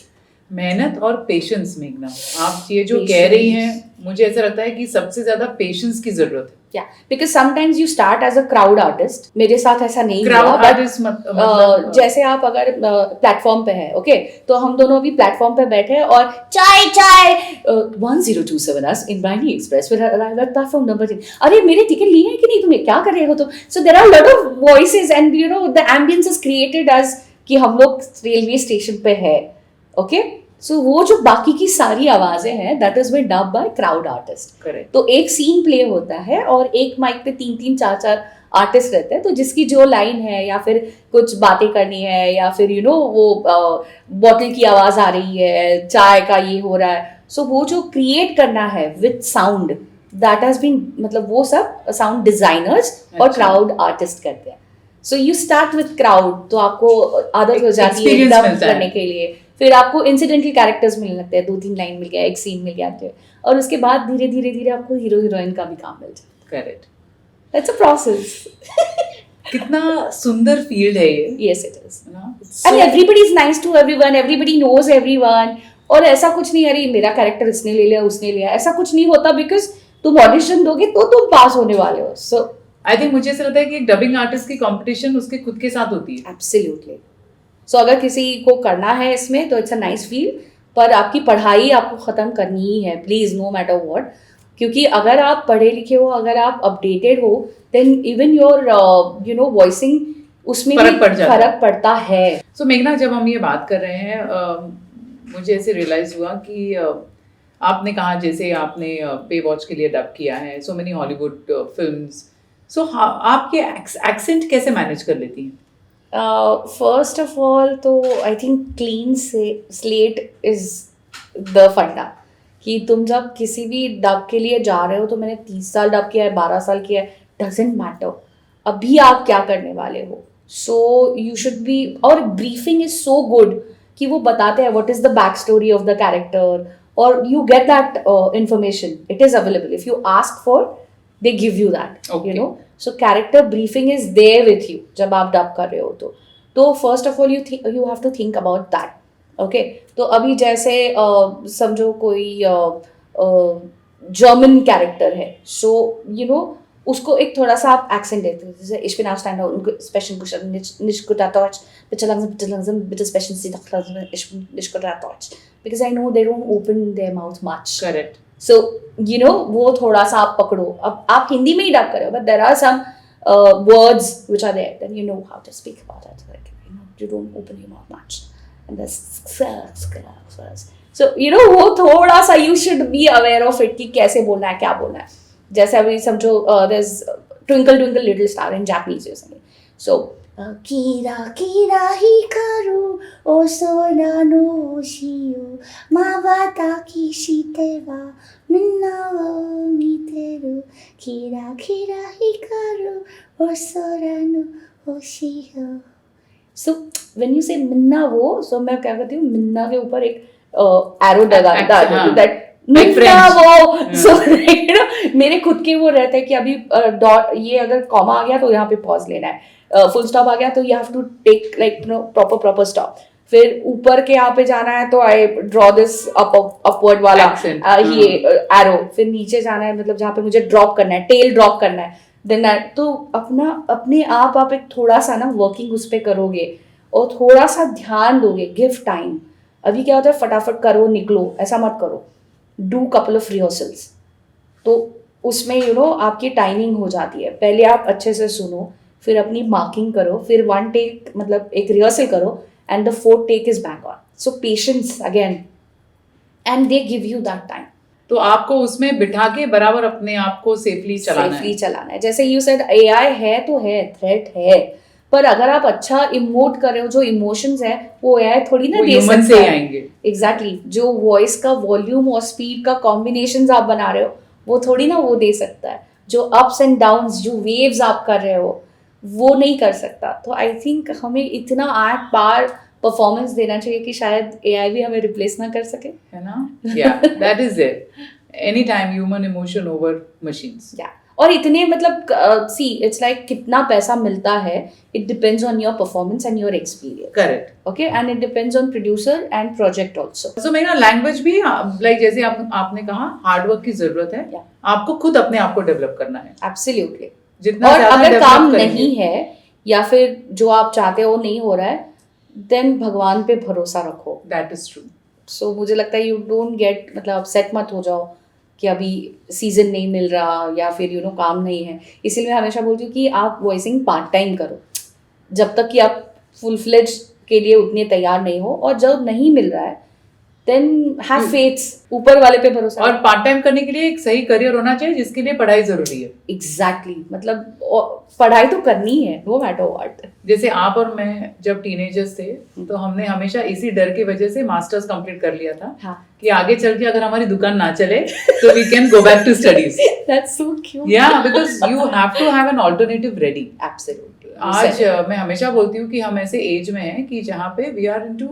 [SPEAKER 1] मेहनत और पेशेंस. मेघना, आप ये जो कह रही हैं, मुझे ऐसा लगता है कि सबसे ज्यादा पेशेंस की जरूरत है.
[SPEAKER 2] Yeah, because sometimes you start as a crowd artist. मेरे साथ ऐसा नहीं हुआ.
[SPEAKER 1] Crowd artist मतलब
[SPEAKER 2] जैसे आप अगर प्लेटफॉर्म पे हैं, ओके, तो हम दोनों अभी प्लेटफॉर्म पे बैठे हैं और चाय 1027 us in Briny Express with platform number 10. अरे मेरे टिकट लिए हैं कि नहीं, तुम्हें क्या कर रहे हो तुम. So there are a lot of voices and you know the ambience is created as कि हम लोग रेलवे स्टेशन पे है, ओके. सो वो जो बाकी की सारी आवाजें हैं that is been dub by crowd artist.
[SPEAKER 1] Correct.
[SPEAKER 2] तो एक सीन प्ले होता है और एक माइक पे 3-3, 4-4 आर्टिस्ट रहते हैं. तो जिसकी जो लाइन है या फिर कुछ बातें करनी है या फिर यू नो वो बॉटल की आवाज आ रही है, चाय का ये हो रहा है, सो वो जो क्रिएट करना है with sound that has been, मतलब वो सब साउंड डिजाइनर्स और क्राउड आर्टिस्ट करते हैं. So you start with crowd, तो आपको आदत हो जाती है डब करने के लिए. फिर आपको इंसिडेंटल कैरेक्टर्स मिलने लगते हैं, 2-3 लाइन मिल गया, एक सीन मिल गया, और उसके बाद धीरे धीरे आपको हीरो हीरोइन का भी काम मिल जाता है.
[SPEAKER 1] करेक्ट.
[SPEAKER 2] It's a process.
[SPEAKER 1] कितना सुंदर फील्ड है ये.
[SPEAKER 2] Yes it is. And everybody is nice to everyone, everybody knows everyone. और ऐसा कुछ नहीं अरे मेरा कैरेक्टर इसने ले लिया उसने लिया, ऐसा कुछ नहीं होता. बिकॉज तुम ऑडिशन दोगे तो तुम पास होने वाले हो. सो
[SPEAKER 1] आई थिंक मुझे ऐसा लगता है कि एक डबिंग आर्टिस्ट की कंपटीशन उसके खुद के साथ होती है.
[SPEAKER 2] एब्सोल्युटली. सो अगर किसी को करना है इसमें तो इट्स अ नाइस फील्ड, पर आपकी पढ़ाई आपको ख़त्म करनी ही है प्लीज़, नो मैटर व्हाट. क्योंकि अगर आप पढ़े लिखे हो, अगर आप अपडेटेड हो, then even your you know voicing उसमें
[SPEAKER 1] फर्क
[SPEAKER 2] भी
[SPEAKER 1] पड़ जाता है।
[SPEAKER 2] फर्क पड़ता है।
[SPEAKER 1] सो मेघना, जब हम ये बात कर रहे हैं मुझे ऐसे रियलाइज हुआ कि आपने कहा जैसे आपने पे वॉच के लिए डब किया है सो मेनी हॉलीवुड फिल्म्स, सो आपके एक्सेंट कैसे मैनेज कर लेती हैं?
[SPEAKER 2] फर्स्ट ऑफ ऑल तो आई थिंक क्लीन से स्लेट इज द फंडा, कि तुम जब किसी भी डब के लिए जा रहे हो, तो मैंने 30 साल डब किया है, 12 साल किया है, डजेंट मैटर अभी आप क्या करने वाले हो। सो यू शुड बी, और ब्रीफिंग इज सो गुड कि वो बताते हैं what is the back story of the character, और you get that information, it is available if you ask for, they give you that, you
[SPEAKER 1] Okay.
[SPEAKER 2] No. So character briefing is there with you जब आप dub कर रहे हो तो first of all you have to think about that, okay. तो अभी जैसे समझो कोई जर्मन कैरेक्टर है, सो यू नो उसको एक थोड़ा सा आप एक्सेंट देते हो, जैसे ich bin Ausländer und sprechen nicht gut Deutsch, bitte langsam, bitte sprechen Sie doch langsam, ich bin nicht gut Deutsch, because I know they don't open their mouth much.
[SPEAKER 1] Correct.
[SPEAKER 2] So you know वो थोड़ा सा आप पकड़ो। अब आप हिंदी में ही dub करो, but there are some words which are there, then you know how to speak about it, like you don't open your mouth much and that's, so you know वो थोड़ा सा you should be aware of it कि कैसे बोलना है, क्या बोलना है। जैसे अभी समझो there is twinkle twinkle little star in Japanese, so किरा किरा हिकारू ओ सोरा नो शियो माबाता की शितेवा मिन्ना वो मितेरू किरा किरा हिकारू ओ सोरा नो शियो। सो व्हेन यू से मिन्ना वो, सो मैं क्या करती हूँ, मिन्ना के ऊपर एक एरो डाल दैट मिन्ना वो, सो यू नो मेरे खुद के वो रहते हैं कि अभी डॉट, ये अगर कॉमा आ गया तो यहाँ पे पॉज लेना है, फुल स्टॉप आ गया तो you have to take like no proper stop, फिर ऊपर के यहाँ पे जाना है तो आई ड्रॉ दिस अपवर्ड वाला ये एरो, फिर नीचे जाना है मतलब जहाँ पे मुझे ड्रॉप करना है, टेल ड्रॉप करना है, देन तो अपने आप एक थोड़ा सा ना वर्किंग उस पर करोगे और थोड़ा सा ध्यान दोगे, गिव टाइम। अभी क्या होता है फटाफट करो निकलो, ऐसा मत करो, डू कपल ऑफ रिहर्सल्स, तो उसमें यू नो आपकी टाइमिंग हो जाती है। पहले आप अच्छे से सुनो, फिर अपनी मार्किंग करो, फिर वन टेक मतलब एक रिहर्सल करो, and the fourth take is back on. So patience again, and they give you that time.
[SPEAKER 1] तो आपको उसमें बिठा के बराबर अपने आप को सेफली
[SPEAKER 2] चलाना है। जैसे यू सेड एआई है तो है, थ्रेट है, पर अगर आप अच्छा इमोट कर रहे हो, जो इमोशंस है वो एआई थोड़ी ना दे सकता
[SPEAKER 1] से
[SPEAKER 2] है।
[SPEAKER 1] आएंगे।
[SPEAKER 2] एग्जैक्टली, जो वॉइस का वॉल्यूम और स्पीड का कॉम्बिनेशंस आप बना रहे हो वो थोड़ी ना वो दे सकता है, जो अप्स एंड डाउन्स, जो वेव्स आप कर रहे हो वो नहीं कर सकता। तो आई थिंक हमें इतना एट पार परफॉर्मेंस देना चाहिए कि शायद एआई भी हमें रिप्लेस ना कर सके,
[SPEAKER 1] है ना? या that is it, any time human emotion over machines.
[SPEAKER 2] या और इतने मतलब सी इट्स लाइक कितना पैसा मिलता है, it depends on your performance and your experience,
[SPEAKER 1] correct,
[SPEAKER 2] okay, and it depends on producer and project also.
[SPEAKER 1] So मेरा language भी लाइक जैसे आपने कहा हार्डवर्क की जरूरत है,
[SPEAKER 2] Yeah.
[SPEAKER 1] आपको खुद अपने आप को डेवलप करना है
[SPEAKER 2] एब्सोल्युटली।
[SPEAKER 1] जितना
[SPEAKER 2] और
[SPEAKER 1] ज्यादा
[SPEAKER 2] अगर
[SPEAKER 1] develop
[SPEAKER 2] काम
[SPEAKER 1] करेंगे।
[SPEAKER 2] नहीं है या फिर जो आप चाहते हो नहीं हो रहा है, देन भगवान पे भरोसा रखो।
[SPEAKER 1] That is true.
[SPEAKER 2] सो मुझे लगता है यू डोंट गेट मतलब अपसेट मत हो जाओ कि अभी सीजन नहीं मिल रहा या फिर यू नो काम नहीं है। इसीलिए मैं हमेशा बोलती हूँ कि आप वॉइसिंग पार्ट टाइम करो जब तक कि आप फुल फ्लेज के लिए उतने तैयार नहीं हो, और जब नहीं मिल रहा है देन हैव फेथ, ऊपर वाले पे भरोसा।
[SPEAKER 1] और पार्ट टाइम करने के लिए एक सही करियर होना चाहिए जिसके लिए पढ़ाई जरूरी है।
[SPEAKER 2] एग्जैक्टली, मतलब पढ़ाई तो करनी है नो मैटर व्हाट।
[SPEAKER 1] जैसे आप और मैं जब टीनेजर्स थे तो हमने हमेशा इसी डर की वजह से मास्टर्स कंप्लीट कर लिया था,
[SPEAKER 2] हाँ,
[SPEAKER 1] कि आगे चल के अगर हमारी दुकान ना चले तो we can go back to studies.
[SPEAKER 2] That's so cute.
[SPEAKER 1] Yeah because you have to have an alternative ready.
[SPEAKER 2] Absolutely.
[SPEAKER 1] आज मैं हमेशा बोलती हूँ कि हम ऐसे एज में हैं कि जहाँ पे we are into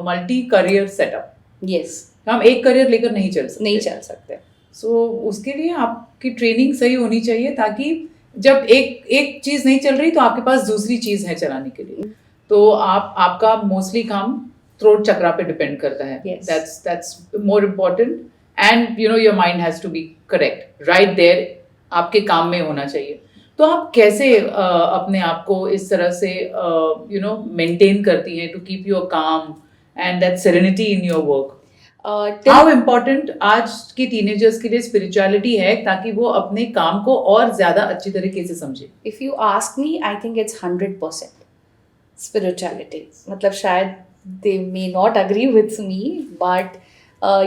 [SPEAKER 1] multi career setup.
[SPEAKER 2] Yes,
[SPEAKER 1] हम एक करियर लेकर नहीं चल सकते। सो उसके लिए आपकी ट्रेनिंग सही होनी चाहिए, ताकि जब एक चीज नहीं चल रही तो आपके पास दूसरी चीज है चलाने के लिए। तो आपका मोस्टली काम थ्रोट चक्रा पे डिपेंड करता है।
[SPEAKER 2] Yes.
[SPEAKER 1] That's more important, and you know your mind has to be correct right there, आपके काम में होना चाहिए। तो आप कैसे अपने आप को इस तरह से यू नो मेंटेन करती हैं टू कीप योर काम and that serenity in your work? How important आज के टीनेजर्स के लिए स्पिरिचुअलिटी है ताकि वो अपने काम को और ज्यादा अच्छी तरीके से समझे?
[SPEAKER 2] If you ask me, I think it's 100%, spirituality, मतलब शायद they may not agree with me, but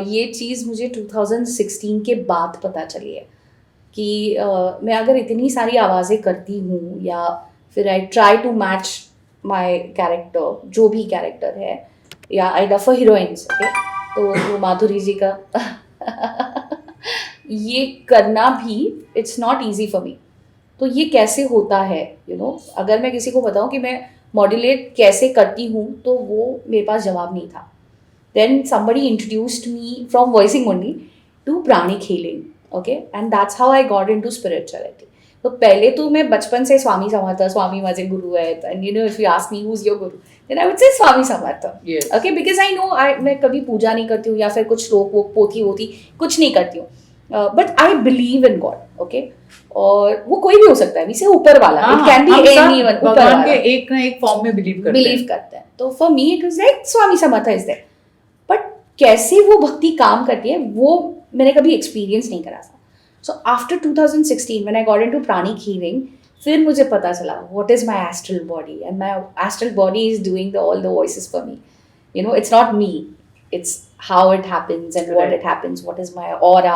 [SPEAKER 2] ये चीज़ मुझे 2016 के बाद पता चली है कि मैं अगर इतनी सारी आवाज़ें करती हूँ या फिर I try to match my character, जो भी कैरेक्टर है, या आई डफर हीरोइंस, ओके, तो वो माधुरी जी का ये करना भी it's not easy for me. तो ये कैसे होता है, अगर मैं किसी को बताऊं कि मैं मॉड्यूलेट कैसे करती हूँ तो वो मेरे पास जवाब नहीं था। Then somebody introduced me from voicing only to pranic healing, okay, and that's how I got into spirituality. तो पहले तो मैं बचपन से स्वामी समर्थ, स्वामी माझे गुरु है, and if you ask me who's your guru, then I would say Swami Samarth,
[SPEAKER 1] Yes.
[SPEAKER 2] okay, because I know मैं कभी पूजा नहीं करती हूँ या फिर कुछ श्लोक वो पोथी होती कुछ नहीं करती हूँ, but I believe in God, okay, और वो कोई भी हो सकता है, इसे ऊपर वाला, इट कैन बी एनीवन, ऊपर
[SPEAKER 1] भगवान
[SPEAKER 2] वाला,
[SPEAKER 1] के एक ना एक फॉर्म में बिलीव करते हैं।
[SPEAKER 2] तो for me it was like Swami Samarth is there, but कैसे वो भक्ति काम करती है वो मैंने कभी एक्सपीरियंस नहीं करा था। So after 2016 when I got into pranic healing, फिर मुझे पता चला what is my astral body, and my astral body is doing all the voices for me, it's not me, it's how it happens and what it happens, what is my aura,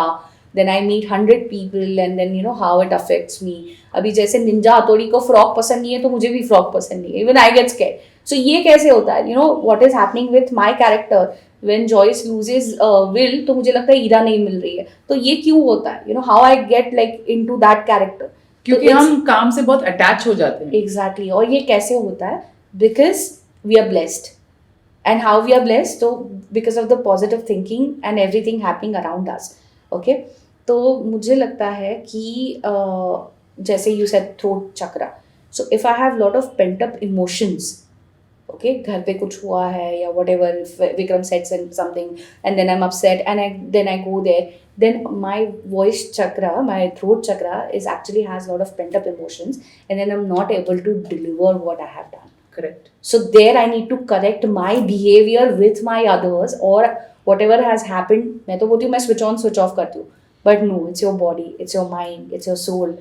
[SPEAKER 2] then I meet 100 people and then how it affects me. अभी जैसे Ninja हथौड़ी को frock पसंद नहीं है तो मुझे भी फ्रॉक पसंद नहीं है, even I get scared. So ये कैसे होता है, what is happening with my character when Joyce loses will, तो मुझे लगता है ईरा नहीं मिल रही है, तो ये क्यों होता है, how I get like into that character,
[SPEAKER 1] क्योंकि हम काम से बहुत अटैच हो जाते हैं।
[SPEAKER 2] Exactly. और ये कैसे होता है, because we are blessed. And how we are blessed, so because of the positive thinking and everything happening around us, okay. तो मुझे लगता है कि जैसे you said throat chakra, so if I have lot of pent up emotions, okay, घर पे कुछ हुआ है या whatever, Vikram said something and then I'm upset and then I go there, then my voice chakra, my throat chakra is actually has lot of pent up emotions, and then I'm not able to deliver what I have done.
[SPEAKER 1] Correct.
[SPEAKER 2] So there I need to correct my behavior with my others or whatever has happened. मैं तो बोलती हूँ मैं switch on switch off करती हूँ, but no, it's your body, it's your mind, it's your soul,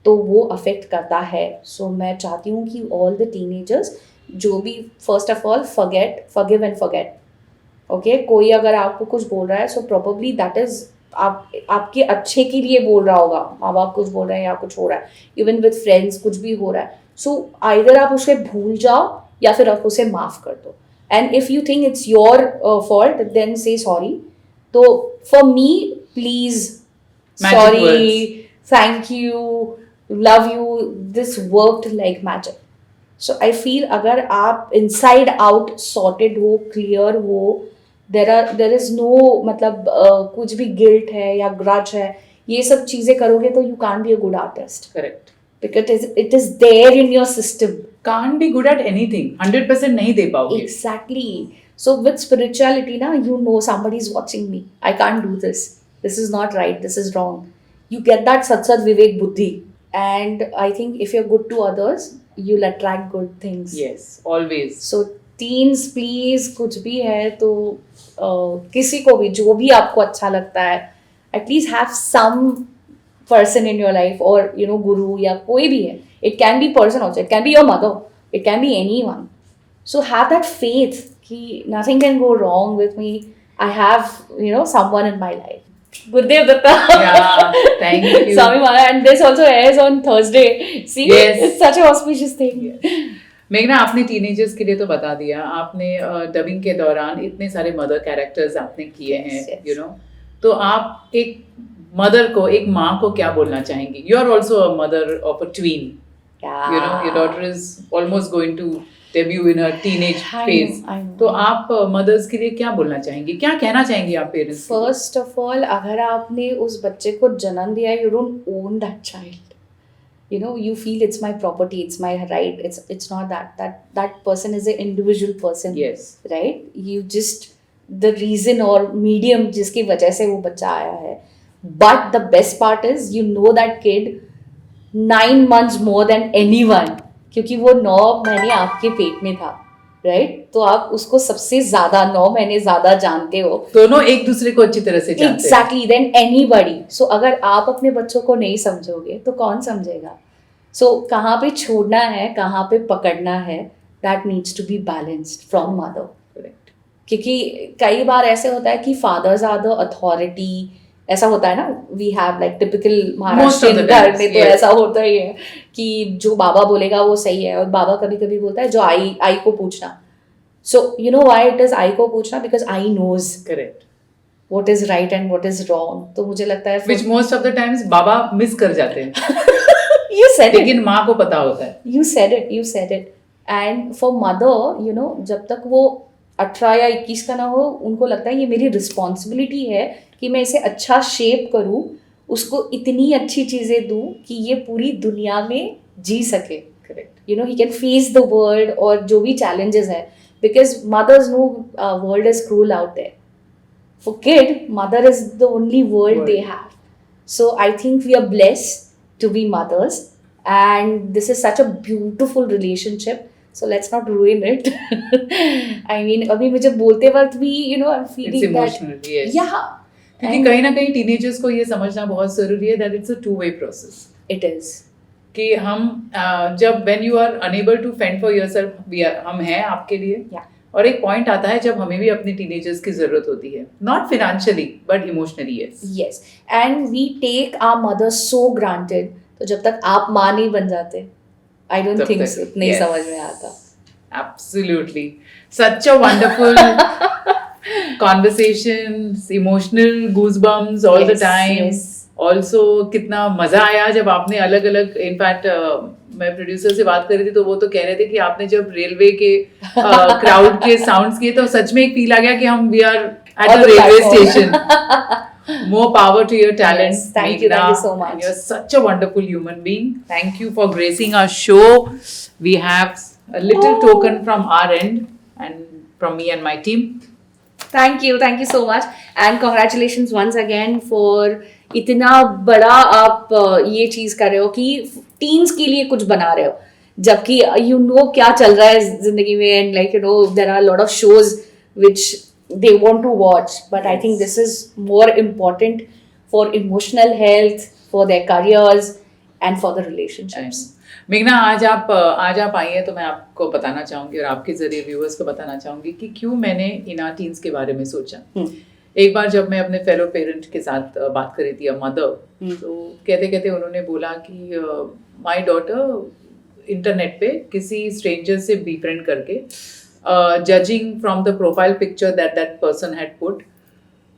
[SPEAKER 2] तो वो affect करता है। So मैं चाहती हूँ कि all the teenagers जो भी first of all forgive and forget, okay, कोई अगर आपको कुछ बोल रहा है so probably that is आपके अच्छे के लिए बोल रहा होगा, माँ बाप कुछ बोल रहे हैं या कुछ हो रहा है, even with friends कुछ भी हो रहा है, सो आइदर आप उसे भूल जाओ या फिर आप उसे माफ कर दो, and if you think it's your fault then say sorry. तो for me please, sorry, thank you, love you, this worked like magic. So I feel अगर आप इनसाइड आउट सॉर्टेड हो, क्लियर हो, देर इज नो मतलब कुछ भी guilt है या ग्रज है, ये सब चीजें करोगे तो you can't be a good artist.
[SPEAKER 1] Correct,
[SPEAKER 2] because it is there in your system.
[SPEAKER 1] Can't be good at anything, 100% नहीं दे पाओगे।
[SPEAKER 2] Exactly. So with spirituality ना, somebody is watching me, I can't do this is not right, this is wrong, you get that satsat vivek buddhi, and I think if you're good to others you'll attract good things.
[SPEAKER 1] Yes, always.
[SPEAKER 2] So teens please, कुछ भी है तो किसी को भी जो भी आपको अच्छा लगता है, at least have some person in your life or guru या कोई भी है, it can be person also, it can be your mother, it can be anyone, so have that faith कि nothing can go wrong with me, I have someone in my life. Gurudev Datta.
[SPEAKER 1] Yeah, thank you.
[SPEAKER 2] Swami Maharaj, and this also airs on Thursday. See,
[SPEAKER 1] yes.
[SPEAKER 2] It's such a auspicious thing.
[SPEAKER 1] मेघना, आपने teenagers के लिए तो बता दिया, आपने dubbing के दौरान इतने सारे मदर कैरेक्टर्स आपने किए हैं, तो आप एक मदर को, एक माँ को क्या बोलना चाहेंगी? You are also a mother of a tween.
[SPEAKER 2] Yeah.
[SPEAKER 1] Your daughter is almost going to debut in her teenage phase.
[SPEAKER 2] I know.
[SPEAKER 1] तो आप मदर्स के लिए क्या बोलना चाहेंगी, क्या कहना चाहेंगी आप पेरेंट्स?
[SPEAKER 2] फर्स्ट ऑफ ऑल, अगर आपने उस बच्चे को जन्म दिया, you don't own that child. You feel it's my property, it's my right. It's not that person is an individual person.
[SPEAKER 1] Yes.
[SPEAKER 2] Right? You just the reason or medium जिसकी वजह से वो बच्चा आया है. But the best part is that kid 9 months more than anyone, क्योंकि वो 9 महीने आपके पेट में था, right? तो आप उसको सबसे ज्यादा 9 महीने ज्यादा जानते हो,
[SPEAKER 1] दोनों एक दूसरे को अच्छी तरह से जानते हैं।
[SPEAKER 2] Exactly, then anybody. So अगर आप अपने बच्चों को नहीं समझोगे तो कौन समझेगा? So कहाँ पे छोड़ना है, कहाँ पे पकड़ना है, that needs to be balanced from mother.
[SPEAKER 1] Correct.
[SPEAKER 2] क्योंकि कई बार ऐसे होता है कि fathers are the authority, ऐसा होता है ना, we have like typical Maharashtrian घर में तो ऐसा होता ही है कि जो बाबा बोलेगा वो सही है, और बाबा कभी कभी बोलता है जो आई को पूछना. So you know why it is आई को पूछना? Because I knows
[SPEAKER 1] Correct.
[SPEAKER 2] what is right and what is wrong. तो मुझे लगता है
[SPEAKER 1] Which most of the times Baba miss कर जाते हैं.
[SPEAKER 2] you said it.
[SPEAKER 1] लेकिन माँ को पता होता है.
[SPEAKER 2] You said it. And for mother, you know, जब तक वो 18 या 21 का ना हो, उनको लगता है ये मेरी रिस्पॉन्सिबिलिटी है कि मैं इसे अच्छा शेप करूँ, उसको इतनी अच्छी चीज़ें दूँ कि ये पूरी दुनिया में जी सके.
[SPEAKER 1] Correct.
[SPEAKER 2] You know, he can face the world और जो भी challenges है, because mothers know world is cruel out there. For kid, mother is the only world they have. So I think we are blessed to be mothers, and this is such a beautiful relationship. So let's not ruin it. I mean, अभी मुझे बोलते वक्त भी, you know, I'm feeling
[SPEAKER 1] It's emotional,
[SPEAKER 2] that.
[SPEAKER 1] yes.
[SPEAKER 2] Yeah.
[SPEAKER 1] क्योंकि कहीं ना कहीं teenagers को ये समझना बहुत जरूरी है that it's a two-way process.
[SPEAKER 2] It is.
[SPEAKER 1] कि हम जब when you are unable to fend for yourself, हम हैं आपके लिए.
[SPEAKER 2] Yeah.
[SPEAKER 1] और एक पॉइंट आता है जब हमें भी अपने टीनेजर्स की जरूरत होती है, not financially but emotionally.
[SPEAKER 2] Yes. And we take our mothers so granted. तो जब तक आप माँ नहीं बन जाते, I don't think so. नहीं समझ में आता.
[SPEAKER 1] Absolutely. Such a wonderful conversations, emotional goosebumps all the time.
[SPEAKER 2] Yes.
[SPEAKER 1] Also कितना मजा आया जब आपने अलग अलग, इनफैक्ट मैं प्रोड्यूसर से बात कर रही थी तो वो तो कह रहे थे कि आपने जब रेलवे के क्राउड के साउंड्स किए तो सच में एक फील आ गया कि हम we are at a railway station. More power to your talent.
[SPEAKER 2] Yes, thank you so much.
[SPEAKER 1] And you're such a wonderful human being. Thank you for gracing our show. We have a little token from our end and from me and my team.
[SPEAKER 2] Thank you so much, and congratulations once again for इतना बड़ा आप ये चीज़ कर रहे हो कि teens के लिए कुछ बना रहे हो, जबकि you know क्या चल रहा है जिंदगी में, and like you know there are a lot of shows which they want to watch, but I think this is more important for emotional health, for their careers and for the relationships.
[SPEAKER 1] मेघना, आज आप आई हैं तो मैं आपको बताना चाहूँगी और आपके जरिए व्यूअर्स को बताना चाहूँगी कि क्यों मैंने इना टीन्स के बारे में सोचा. एक बार जब मैं अपने फेलो पेरेंट के साथ बात कर रही थी, मदर, तो कहते कहते उन्होंने बोला कि माय डॉटर इंटरनेट पे किसी स्ट्रेंजर से बीफ्रेंड करके, judging from the profile picture that person had put,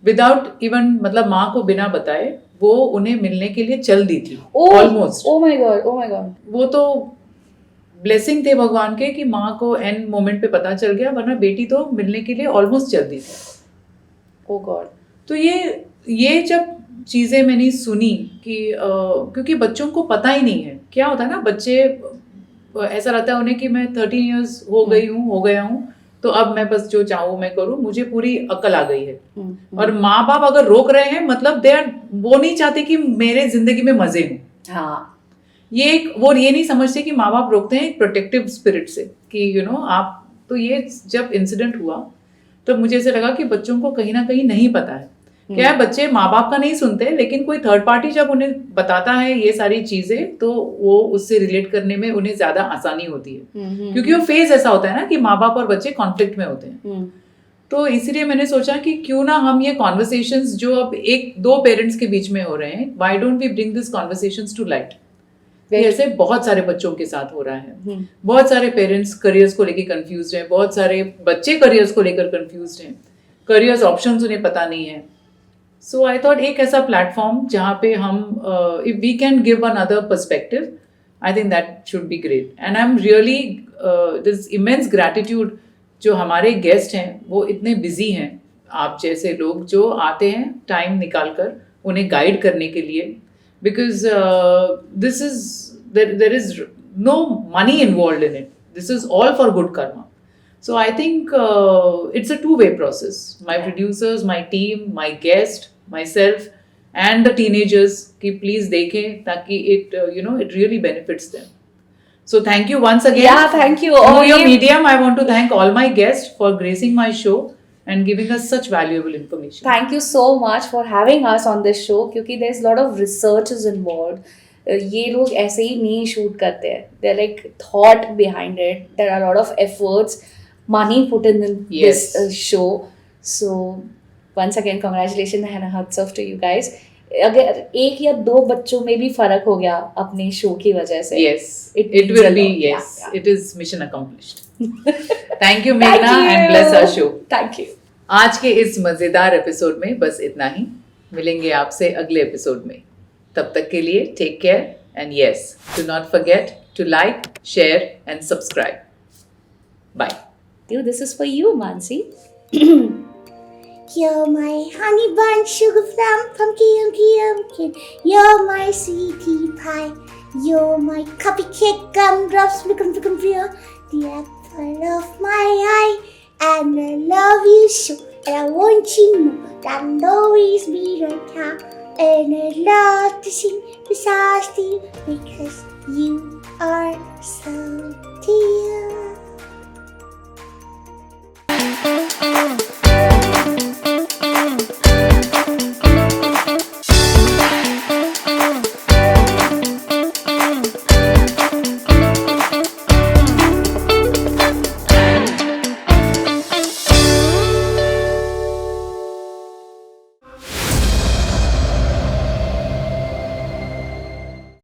[SPEAKER 1] without even, मतलब माँ को बिना बताए वो उन्हें मिलने के लिए चल दी थी. ऑलमोस्ट.
[SPEAKER 2] Oh my god.
[SPEAKER 1] वो तो ब्लेसिंग थे भगवान के कि माँ को एंड मोमेंट पे पता चल गया, वरना बेटी तो मिलने के लिए ऑलमोस्ट चल दी थी.
[SPEAKER 2] Oh god.
[SPEAKER 1] तो ये जब चीज़ें मैंने सुनी कि क्योंकि बच्चों को पता ही नहीं है क्या होता है ना, बच्चे ऐसा रहता है उन्हें कि मैं 13 इयर्स हो गया हूँ तो अब मैं बस जो चाहूँ मैं करूँ, मुझे पूरी अकल आ गई है. और माँ बाप अगर रोक रहे हैं मतलब वो नहीं चाहते कि मेरे जिंदगी में मजे हों.
[SPEAKER 2] हाँ.
[SPEAKER 1] वो ये नहीं समझते कि माँ बाप रोकते हैं एक प्रोटेक्टिव स्पिरिट से कि यू नो आप. तो ये जब इंसिडेंट हुआ तो मुझे ऐसे लगा कि बच्चों को कहीं ना कहीं नहीं पता है. क्या है, बच्चे माँ बाप का नहीं सुनते, लेकिन कोई थर्ड पार्टी जब उन्हें बताता है ये सारी चीजें तो वो उससे रिलेट करने में उन्हें ज्यादा आसानी होती है. क्योंकि वो फेज ऐसा होता है ना कि माँ बाप और बच्चे कॉन्फ्लिक्ट में होते हैं. तो इसीलिए मैंने सोचा कि क्यों ना हम ये कॉन्वर्सेशंस जो अब एक दो पेरेंट्स के बीच में हो रहे हैं, why don't we bring this conversations to light. ऐसे बहुत सारे बच्चों के साथ हो रहा है. बहुत सारे पेरेंट्स करियर्स को लेकर कंफ्यूज्ड हैं, बहुत सारे बच्चे करियर्स को लेकर कंफ्यूज्ड हैं, करियर्स ऑप्शंस उन्हें पता नहीं है. सो आई थॉट एक ऐसा प्लेटफॉर्म जहाँ पे हम if we can give another perspective, I think that should be great. And I am really this immense gratitude जो हमारे गेस्ट हैं वो इतने बिजी हैं, आप जैसे लोग जो आते हैं टाइम निकाल कर उन्हें गाइड करने के लिए, because this is there is no money involved in it. This is all for good karma. So I think it's a two-way process. My producers, my team, my guest, myself, and the teenagers कि please देखें ताकि it it really benefits them. So thank you once again.
[SPEAKER 2] Yeah, thank you.
[SPEAKER 1] Through your medium, I want to thank all my guests for gracing my show and giving us such valuable information.
[SPEAKER 2] Thank you so much for having us on this show, क्योंकि there's a lot of research is involved ये लोग ऐसे ही नहीं shoot करते हैं. They're like thought behind it. There are a lot of efforts, money put in this
[SPEAKER 1] Yes.
[SPEAKER 2] show. So once again, congratulations and hats off to you guys. अगर एक या दो बच्चों में भी फर्क हो गया अपने शो की वजह से,
[SPEAKER 1] Yes,
[SPEAKER 2] it
[SPEAKER 1] it
[SPEAKER 2] means
[SPEAKER 1] will
[SPEAKER 2] a
[SPEAKER 1] be,
[SPEAKER 2] lot.
[SPEAKER 1] yes,
[SPEAKER 2] Yeah, yeah.
[SPEAKER 1] it is mission accomplished. Thank you,
[SPEAKER 2] Thank
[SPEAKER 1] Meghna, and bless our show.
[SPEAKER 2] Thank you.
[SPEAKER 1] आज के इस मजेदार एपिसोड में बस इतना ही. मिलेंगे आपसे अगले एपिसोड में. तब तक के लिए take care and yes, do not forget to like, share and subscribe. Bye.
[SPEAKER 2] Dude, this is for you, Mansi.
[SPEAKER 3] You're my honey bun, sugar plum, pumpkin. You're my sweetie pie. You're my cupcake, gumdrops, flick'em feel. The apple of my eye. And I love you so. And I want you to know that I'll always be right now. And I love to sing this song to you because you are so dear.